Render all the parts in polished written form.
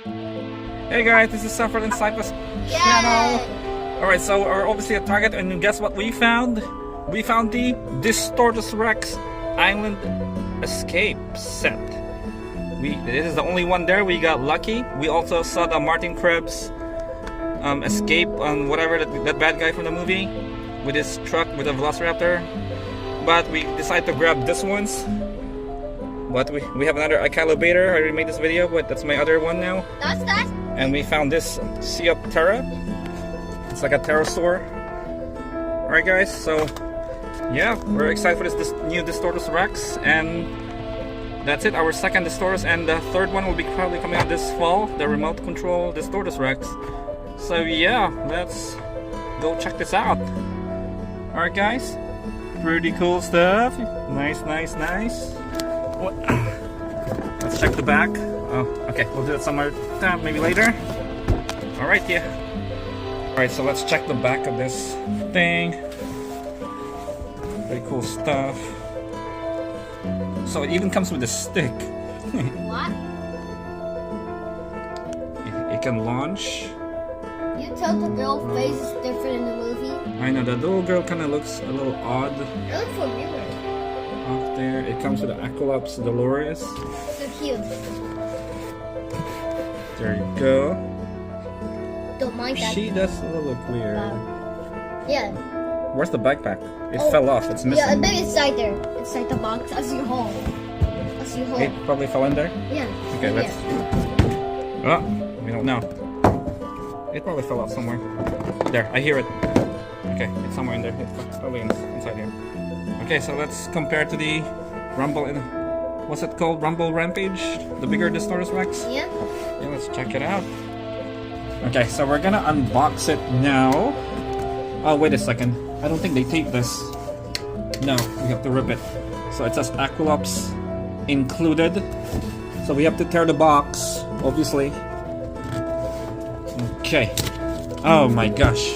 Hey guys, this is Saffron and Cypress channel. Alright, so we're obviously a target, and guess what we found? We found the DISTORTUS REX Island Escape set. This is the only one there. We got lucky. We also saw the Martin Krebs escape on whatever that bad guy from the movie with his truck with a velociraptor. But we decided to grab this ones. But we have another Icalobator. I already made this video, but that's my other one now. That's that. And we found this Ptera. It's like a pterosaur. Alright guys, so yeah, we're excited for this new DISTORTUS REX, and that's it, our second DISTORTUS, and the third one will be probably coming out this fall, the remote control DISTORTUS REX. So yeah, let's go check this out. Alright guys, pretty cool stuff. Nice. Let's check the back. Oh, okay, we'll do it somewhere maybe later. Alright, yeah. Alright, so let's check the back of this thing. Pretty cool stuff. So it even comes with a stick. What? It can launch. You tell the girl face is different in the movie? I know, the little girl kind of looks a little odd. It looks familiar. Off there. It comes with the Acolops Dolores. So cute. There you go. Don't mind that. She does look weird. Yeah. Where's the backpack? It fell off. It's missing. Yeah, I bet it's inside there. Inside the box. As you hold. It probably fell in there? Yeah. Okay, let's... Oh, we don't know. It probably fell out somewhere. There, I hear it. Okay, it's somewhere in there. It's probably inside here. Okay, so let's compare to the Rumble in... What's it called? Rumble Rampage? The bigger DISTORTUS REX? Yeah. Yeah, let's check it out. Okay, so we're gonna unbox it now. Oh, wait a second. I don't think they tape this. No, we have to rip it. So it says Acolops included. So we have to tear the box, obviously. Okay. Oh my gosh.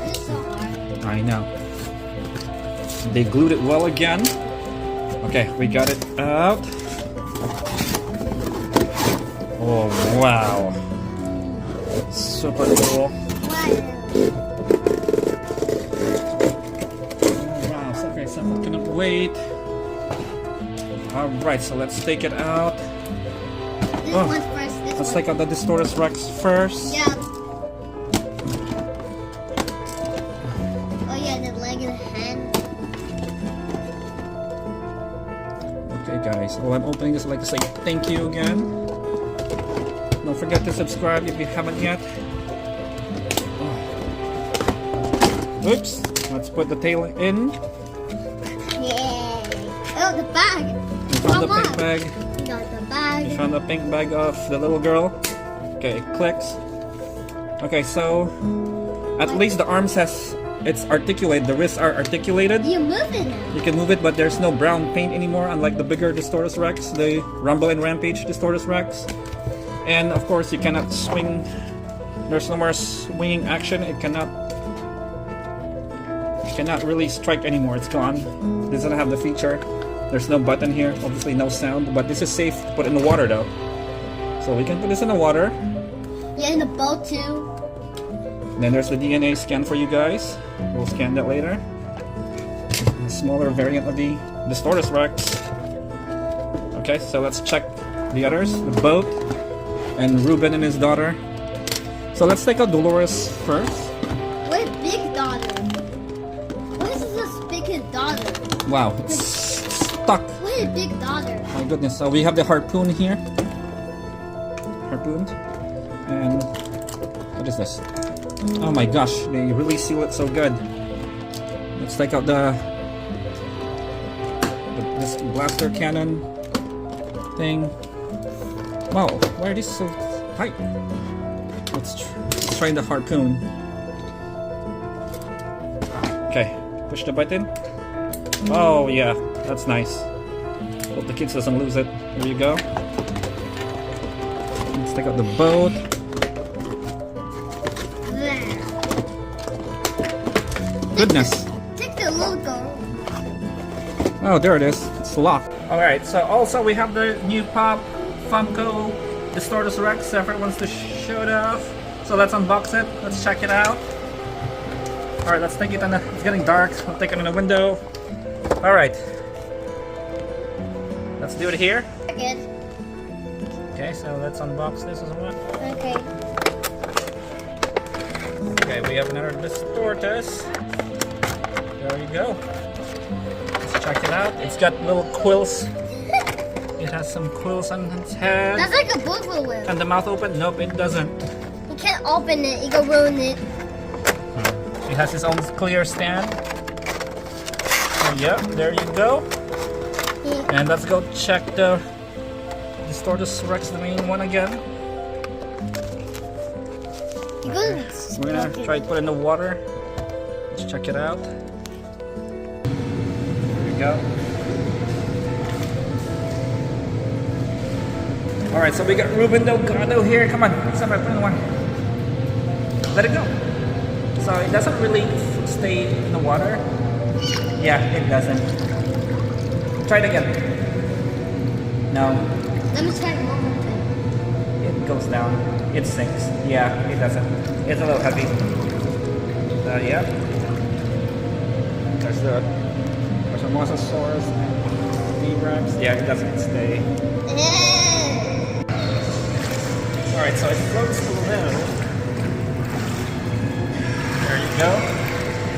It's so hard. I know. They glued it well again. Okay, we got it out. Oh, wow. Super cool. Wow, okay, so I cannot wait. Alright, so let's take it out. This one's first. Let's take out the DISTORTUS REX first. Yeah. Oh yeah, the leg and the hand. Okay guys, while I'm opening this, I'd like to say thank you again. Don't forget to subscribe if you haven't yet. Oops, let's put the tail in. Yeah. Oh, the bag. We found the pink bag. We got the bag. We found the pink bag of the little girl. Okay, it clicks. Okay, so at least the arms it's articulated. The wrists are articulated. You move it now. You can move it, but there's no brown paint anymore, unlike the bigger DISTORTUS REX, the Rumble and Rampage DISTORTUS REX. And of course, you cannot swing. There's no more swinging action. It cannot really strike anymore. It's gone. It doesn't have the feature. There's no button here. Obviously, no sound. But this is safe to put in the water, though. So we can put this in the water. Yeah, in the boat too. Then there's the DNA scan for you guys. We'll scan that later. The smaller variant of the DISTORTUS REX. Okay, so let's check the others. The boat and Ruben and his daughter. So let's take out Dolores first. What a big daughter. What is this big daughter? Wow, it's stuck. What a big daughter. My goodness. So we have the harpoon here. Harpoon. And what is this? Oh my gosh, they really seal it so good. Let's take out this blaster cannon thing. Wow, why are these so tight? Let's try the harpoon. Okay, push the button. Oh yeah, that's nice. Hope the kids doesn't lose it. Here you go. Let's take out the boat. Goodness. Take the logo. Oh, there it is. It's locked. Alright, so also we have the new Pop Funko DISTORTUS REX. Separate wants to show it off. So let's unbox it. Let's check it out. Alright, let's take it on the... It's getting dark. I'll take it in the window. Alright. Let's do it here. Good. Okay, so let's unbox this as well. Okay. Okay, we have another DISTORTUS. There you go. Let's check it out. It's got little quills. It has some quills on its head. That's like a boogaloo whip. And the mouth open? Nope, it doesn't. You can't open it. You can ruin it. It has its own clear stand. So yeah, there you go. Yeah. And let's go check the DISTORTUS REX, the main one again. We're gonna try to put it in the water. Let's check it out. There we go. Alright, so we got Ruben Delgado here. Come on, stop it, put it in the water. Let it go. So it doesn't really stay in the water. Yeah, it doesn't. Try it again. No. Let me try one more time. It goes down. It sinks. Yeah, it doesn't. It's a little heavy. Yeah. There's a Mosasaurus and D-Rex. Yeah, it doesn't stay. Alright, so it floats a little. There you go.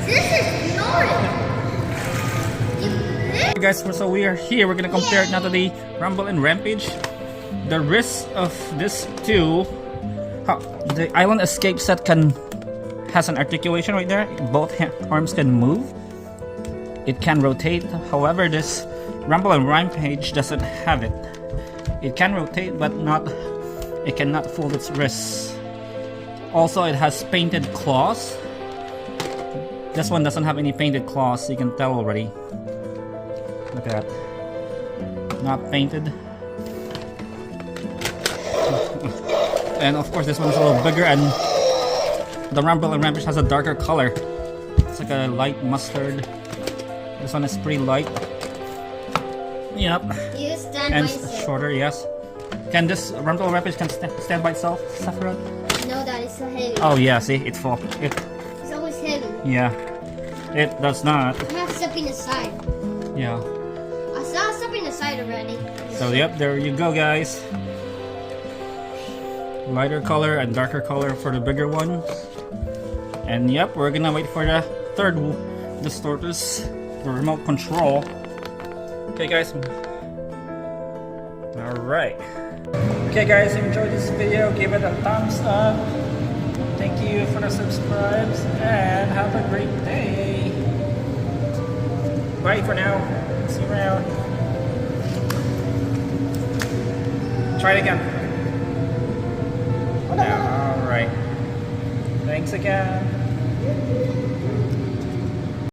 This is snoring. Hey guys, so we are here. We're gonna compare it now to the Rumble and Rampage. The wrists of this two, the Island Escape set has an articulation right there. Both arms can move. It can rotate. However, this Rumble and Rampage doesn't have it. It can rotate, but it cannot fold its wrists. Also, it has painted claws. This one doesn't have any painted claws. You can tell already. Look at that. Not painted. And of course this one's a little bigger, and the Rumble and Rampage has a darker color. It's like a light mustard. This one is pretty light. Yep. You stand And by yourself. shorter, yes. Can this Rumble and Rampage stand by itself, Sephiroth? No, that is so heavy. Oh yeah, see, it's full. It's always heavy. Yeah. It does not. I have something aside. Yeah. I saw something aside already. So yep, there you go guys. Lighter color and darker color for the bigger ones. And yep, we're gonna wait for the third DISTORTUS, the remote control. Okay guys. Alright. Okay guys, if you enjoyed this video, give it a thumbs up. Thank you for the subscribes and have a great day. Bye for now. See you around. Try it again. Yeah, alright. Thanks again.